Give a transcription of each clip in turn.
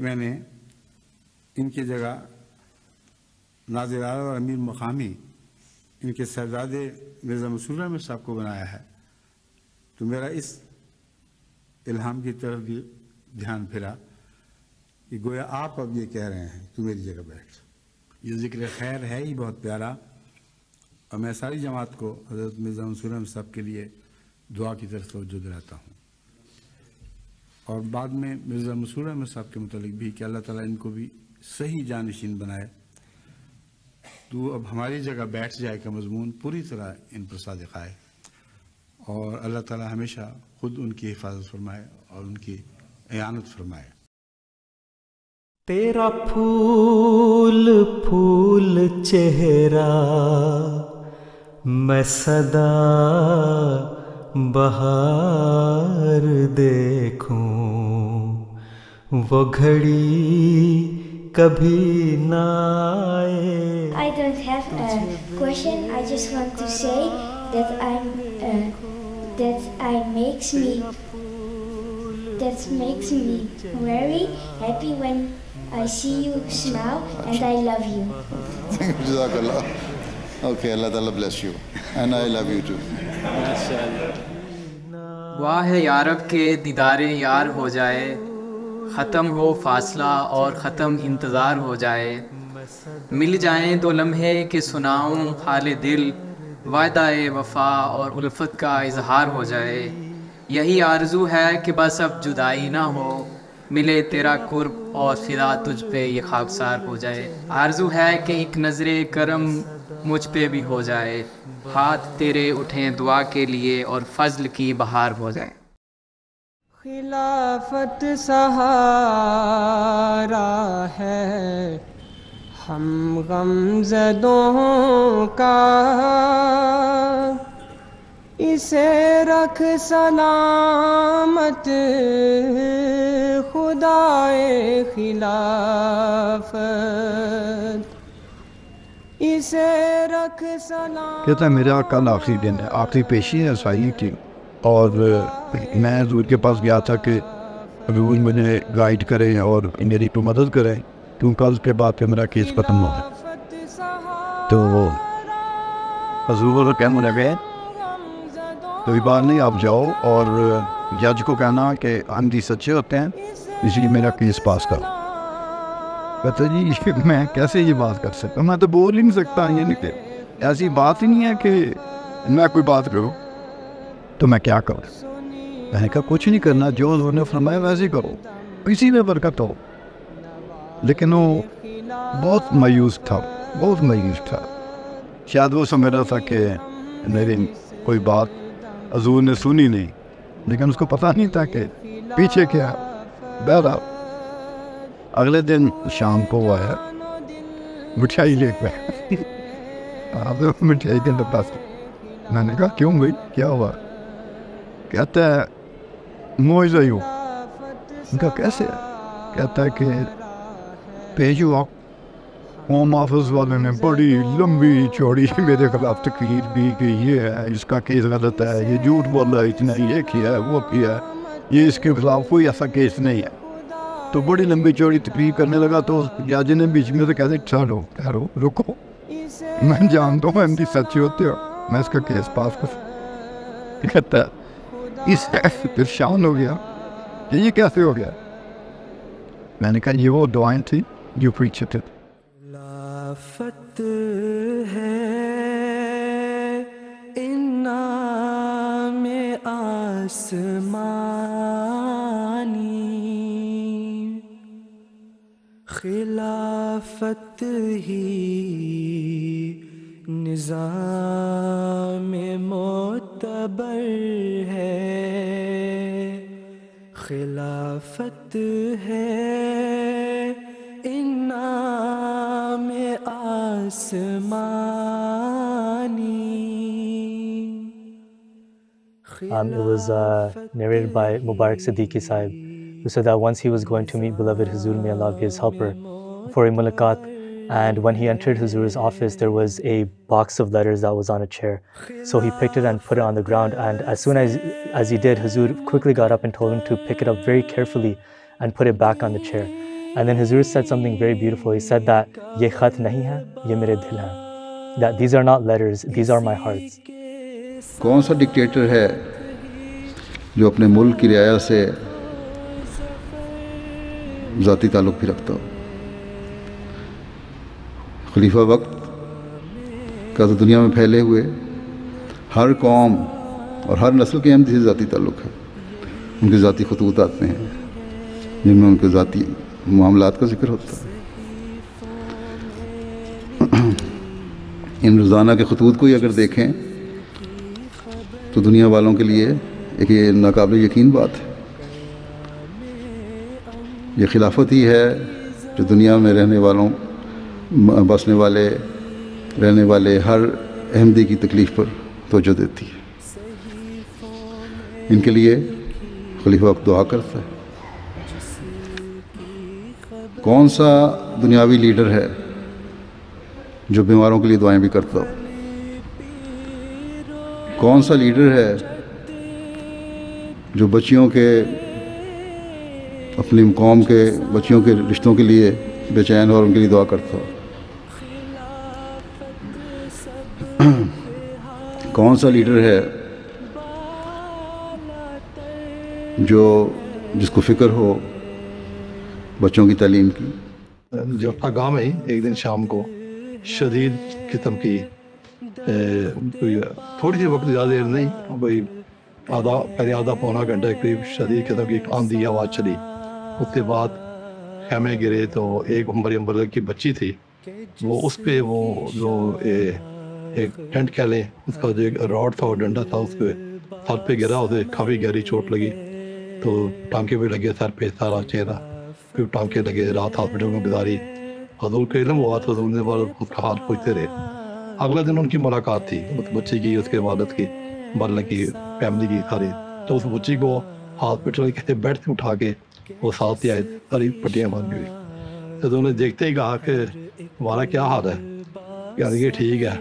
میں نے ان کی جگہ ناظر اعلیٰ اور امیر مقامی ان کے صاحبزادے مرزا مسرور احمد صاحب کو بنایا ہے تو میرا اس الہام کی طرف بھی دھیان پھرا کہ گویا آپ اب یہ کہہ رہے ہیں تو میری جگہ بیٹھ. یہ ذکر خیر ہے ہی بہت پیارا اور میں ساری جماعت کو حضرت مرزا مسرور احمد صاحب کے لیے دعا کی طرف توجہ دلاتا ہوں. اور بعد میں مرزا مسرور احمد صاحب کے متعلق بھی کہ اللہ تعالیٰ ان کو بھی صحیح جانشین بنائے. تو اب ہماری جگہ بیٹھ جائے کا مضمون پوری طرح ان پر صادق آئے اور اللہ تعالیٰ ہمیشہ خود ان کی حفاظت فرمائے اور ان کی اعانت فرمائے. تیرا پھول پھول چہرہ میں سدا بہار دیکھوں وہ گھڑی کبھی نہ آئے. I don't have a question. I just want to say that makes me very happy when I see you smile, and I love you. Jazakallah. Okay, Allah Ta'ala bless you, and I love you too. واہ ہے یارب کے دیدار یار ہو جائے، ختم ہو فاصلہ اور ختم انتظار ہو جائے، مل جائیں دو لمحے کہ سناؤں حال دل، وعدہ وفا اور الفت کا اظہار ہو جائے. یہی آرزو ہے کہ بس اب جدائی نہ ہو، ملے تیرا قرب اور فدا تجھ پہ یہ خاکسار ہو جائے. آرزو ہے کہ ایک نظر کرم مجھ پہ بھی ہو جائے، ہاتھ تیرے اٹھیں دعا کے لیے اور فضل کی بہار ہو جائے. خلافت سہارا ہے ہم غم زدوں کا، اسے رکھ سلامت خدائے خلافت، اسے رکھ سلامت. کہتا ہے میرا کل آخری دن ہے، آخری پیشی ہے عیسائی کی، اور میں حضور کے پاس گیا تھا کہ حضور مجھے گائیڈ کریں اور میری تو مدد کریں کیونکہ کل کے بعد پہ میرا کیس ختم ہو گیا. تو حضور کو کہنے لگے کوئی بات نہیں، آپ جاؤ اور جج کو کہنا کہ احمدی سچے ہوتے ہیں اس لیے میرا کیس پاس کرو. کہتا جی میں کیسے یہ بات کر سکتا ہوں، میں تو بول ہی نہیں سکتا، یہ نہیں کہ ایسی بات ہی نہیں ہے کہ میں کوئی بات کروں تو میں کیا کروں. میں نے کہا کچھ نہیں کرنا، جو حضور نے فرمایا ویسے ہی کرو، اسی میں برکت ہو. لیکن وہ بہت مایوس تھا، بہت مایوس تھا. شاید وہ سمجھ رہا تھا کہ میری کوئی بات حضور نے سنی نہیں، لیکن اس کو پتہ نہیں تھا کہ پیچھے کیا. بہرحال اگلے دن شام کو وہ آیا مٹھائی لے کے آپ مٹھائی کے پاس. میں نے کہا کیوں بھائی کیا ہوا؟ کہتا ہے موعظہ ہو. ان کا کیسے؟ کہتا ہے کہ پیشوا ہوم آفس والے نے بڑی لمبی چوڑی میرے خلاف تقریر دی کہ یہ ہے، اس کا کیس غلط ہے، یہ جھوٹ بول رہا ہے، اتنا یہ کیا ہے وہ کیا ہے، یہ اس کے خلاف کوئی ایسا کیس نہیں ہے. تو بڑی لمبی چوڑی تقریر کرنے لگا تو جج نے بیچ میں سے کہتے ٹھہرو ٹھہرو رکو، میں جانتا ہوں احمدی سچے ہوتے ہو، میں اس کا کیس پاس کر. کہتا ہے اس پریشان ہو گیا کہ یہ کیسے ہو گیا. میں نے کہا یہ وہ دعائیں تھی جو پریچ تھے. خلافت ہے انعام آسمانی، خلافت ہی نظام معتبر ہے، خلافت ہے انعام آسمانی. It was narrated by Mubarak Siddiqui Sahib, who said that once he was going to meet beloved Huzur, may Allah be his helper, for a mulaqat, and when he entered Huzur's office, there was a box of letters that was on a chair. So he picked it and put it on the ground, and as soon as he did, Huzur quickly got up and told him to pick it up very carefully and put it back on the chair. And then Huzur said something very beautiful. He said that ye khat nahi hai, ye mere dil hai. That these are not letters, these are my hearts. کون سا dictator ہے جو اپنے ملک کی رعایا سے ذاتی تعلق بھی رکھتا ہو؟ خلیفہ وقت کا تو دنیا میں پھیلے ہوئے ہر قوم اور ہر نسل کے احمدی سے ذاتی تعلق ہے. ان کے ذاتی خطوط آتے ہیں جن میں ان کے ذاتی معاملات کا ذکر ہوتا ہے. ان روزانہ کے خطوط کو ہی اگر دیکھیں تو دنیا والوں کے لیے ایک یہ ناقابل یقین بات ہے. یہ خلافت ہی ہے جو دنیا میں رہنے والوں بسنے والے رہنے والے ہر احمدی کی تکلیف پر توجہ دیتی ہے. ان کے لیے خلیفہ وقت دعا کرتا ہے. کون سا دنیاوی لیڈر ہے جو بیماروں کے لیے دعائیں بھی کرتا ہو؟ کون سا لیڈر ہے جو بچیوں کے اپنی قوم کے بچیوں کے رشتوں کے لیے بے چین اور ان کے لیے دعا کرتا ہو؟ کون سا لیڈر ہے جس کو فکر ہو بچوں کی تعلیم کی؟ جو اپنا گاؤں میں ہی ایک دن شام کو شدید قسم کی تھوڑی سی وقت زیادہ دیر نہیں بھائی آدھا پونا گھنٹہ قریب شدید قسم کی آندھی آواز چلی. اس کے بعد خیمے گرے تو ایک عمر امبر کی بچی تھی وہ اس پہ وہ جو ایک ٹینٹ کہہ لیں اس کا جو ایک راڈ تھا اور ڈنڈا تھا اس پہ سر پہ گرا. اسے کافی گہری چوٹ لگی تو ٹانکے بھی لگے سر پہ سارا چہرہ پھر ٹانکے لگے. رات ہاسپٹل میں گزاری. حضور کا علم ہوا تو حضور نے اس کا حال پوچھتے رہے. اگلے دن ان کی ملاقات تھی اس بچی کی اس کے والد کی مرنے کی فیملی کی ساری. تو اس بچی کو ہاسپٹل کے بیڈ سے اٹھا کے وہ ساتھ ہی آئے ساری پٹیاں باندھی ہوئی. تو انہوں نے دیکھتے ہی کہا کہ ہمارا کیا حال ہے؟ یعنی کہ ٹھیک ہے.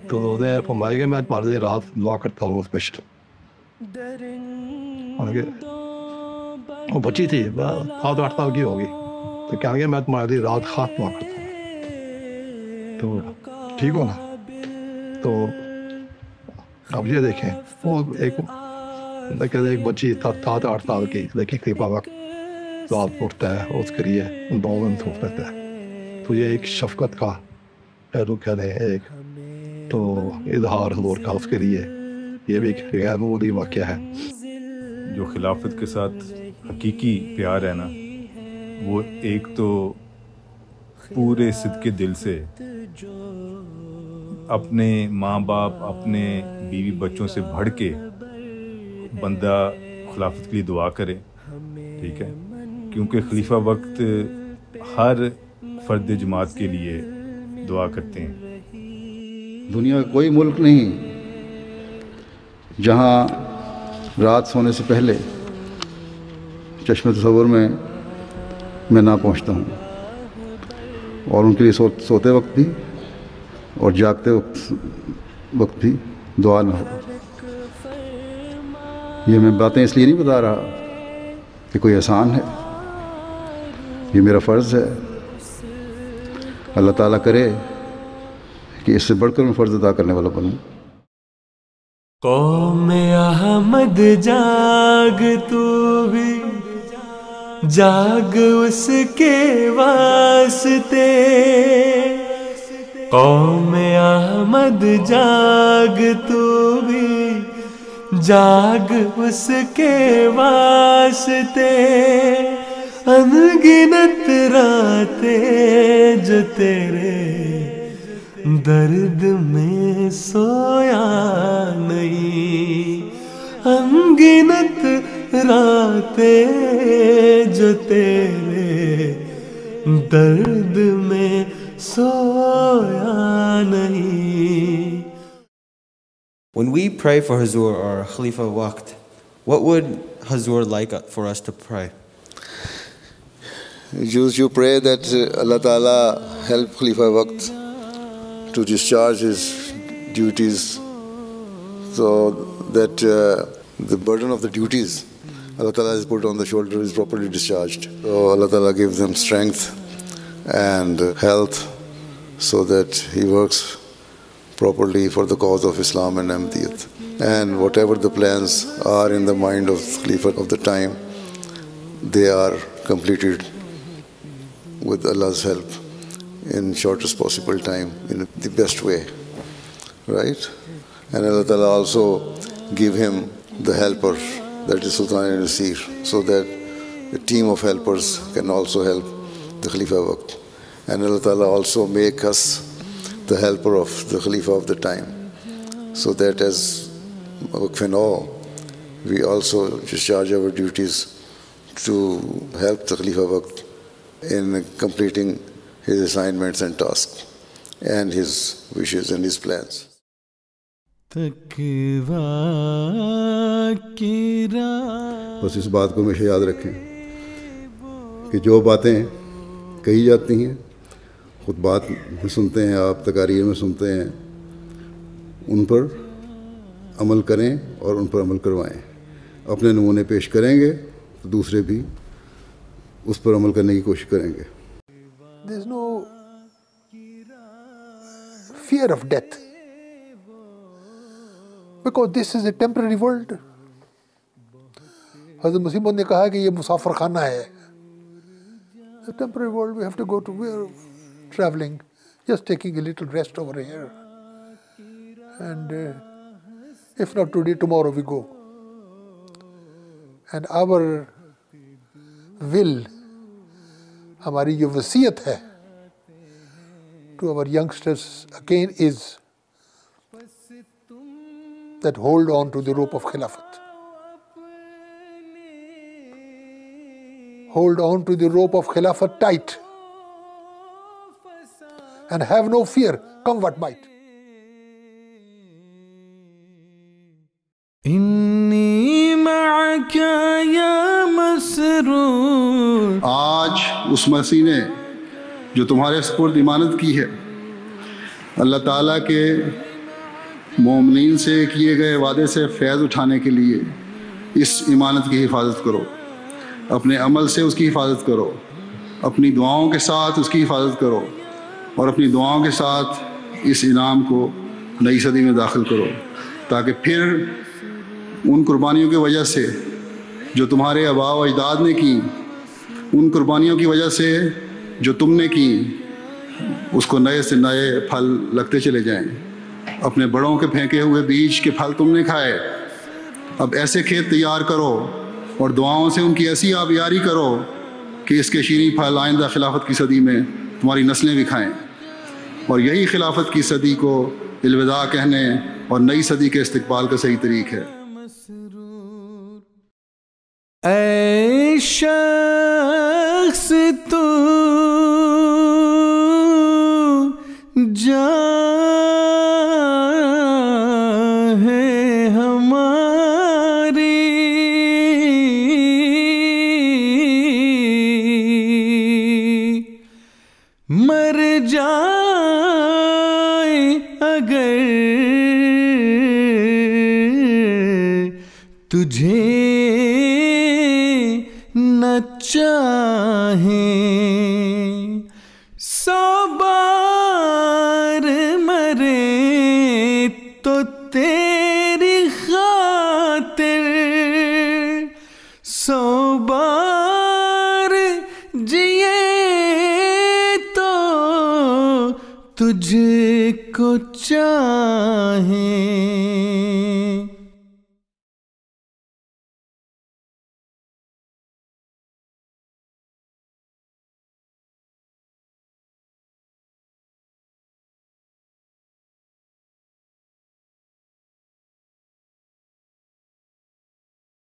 تو انہوں نے فرمایا کہ میں تمہارے لیے رات دعا کرتا ہوں اسپیشل. وہ بچی تھی 7-8 سال کی ہوگی تو کہیں گے میں تمہارے لیے رات خاص دعا کرتا ہوں تو ٹھیک ہو نا. تو اب یہ دیکھیں وہ ایک بچی 7-8 سال کی لیکن خلیفہ وقت رات اٹھتا ہے اس کے لیے دعا سوچ لیتا ہے. تو یہ ایک شفقت کا پہلو کہہ رہے ہیں ایک تو اظہار حضور کا اس کے لیے یہ بھی ایک غیر معمولی واقعہ ہے. جو خلافت کے ساتھ حقیقی پیار ہے نا وہ ایک تو پورے صدقے دل سے اپنے ماں باپ اپنے بیوی بچوں سے بڑھ کے بندہ خلافت کے لیے دعا کرے. ٹھیک ہے کیونکہ خلیفہ وقت ہر فرد جماعت کے لیے دعا کرتے ہیں. دنیا کا کوئی ملک نہیں جہاں رات سونے سے پہلے چشم تصور میں نہ پہنچتا ہوں اور ان کے لیے سوتے وقت بھی اور جاگتے وقت بھی دعا نہ ہو. یہ میں باتیں اس لیے نہیں بتا رہا کہ کوئی احسان ہے، یہ میرا فرض ہے. اللہ تعالیٰ کرے کہ اس سے بڑھ کر میں فرض ادا کرنے والا بنوں. قوم احمد جاگ تو بھی جاگ اس کے واسطے. قوم احمد جاگ تو بھی جاگ اس کے واسطے. انگنت راتیں جو تیرے درد میں سویا نہیں. انگنت راتیں جو تیرے درد میں سویا نہیں. When we pray for Huzur or Khalifa Waqt, what would Huzur like for us to pray? You pray that Allah Ta'ala help Khalifa Waqt to discharge his duties so that the burden of the duties Allah Ta'ala is put on the shoulder is properly discharged. So Allah Ta'ala gives them strength and health so that he works properly for the cause of Islam and Ahmadiyyat. And whatever the plans are in the mind of Khalifa of the time, they are completed with Allah's help in shortest possible time, in the best way, right? And Allah Ta'ala also give him the helper, that is Sultan Nasir, so that a team of helpers can also help the Khalifa Waqt. And Allah Ta'ala also make us the helper of the Khalifa of the time, so that as Waqf and all, we also discharge our duties to help the Khalifa Waqt in completing his assignments and tasks and his wishes and his plans. بس اس بات کو ہمیشہ یاد رکھیں کہ جو باتیں کہی جاتی ہیں، خطبات میں سنتے ہیں آپ، تقاریر میں سنتے ہیں، ان پر عمل کریں اور ان پر عمل کروائیں. اپنے نمونے پیش کریں گے تو دوسرے بھی اس پر عمل کرنے کی کوشش کریں گے. There is no fear of death, because this is a temporary world. حضرت مسیح موعود نے کہا کہ یہ مسافر خانہ ہے. A temporary world, we have to go to where traveling, just taking a little rest over here. And if not today, tomorrow we go. And our will, ہماری جو وصیت ہے to our youngsters again is that hold on to the rope of Khilafat. Hold on to the rope of Khilafat tight and have no fear, come what might. انی معک یا مسرور. آج اس مسیح نے جو تمہارے سپرد امانت کی ہے، اللہ تعالیٰ کے مومنین سے کیے گئے وعدے سے فیض اٹھانے کے لیے اس امانت کی حفاظت کرو. اپنے عمل سے اس کی حفاظت کرو، اپنی دعاؤں کے ساتھ اس کی حفاظت کرو، اور اپنی دعاؤں کے ساتھ اس انعام کو نئی صدی میں داخل کرو، تاکہ پھر ان قربانیوں کی وجہ سے جو تمہارے آباء و اجداد نے کی، ان قربانیوں کی وجہ سے جو تم نے کی، اس کو نئے سے نئے پھل لگتے چلے جائیں. اپنے بڑوں کے پھینکے ہوئے بیج کے پھل تم نے کھائے، اب ایسے کھیت تیار کرو اور دعاؤں سے ان کی ایسی آبیاری کرو کہ اس کے شیریں پھل آئندہ خلافت کی صدی میں تمہاری نسلیں بھی کھائیں. اور یہی خلافت کی صدی کو الوداع کہنے اور نئی صدی کے استقبال کا صحیح طریق ہے. اے شخص تو جان ہے ہماری، مر جائے اگر تجھے چاہیں، 100 بار مرے تو تیری خاطر، 100 بار جیے تو تجھ کو چاہیں.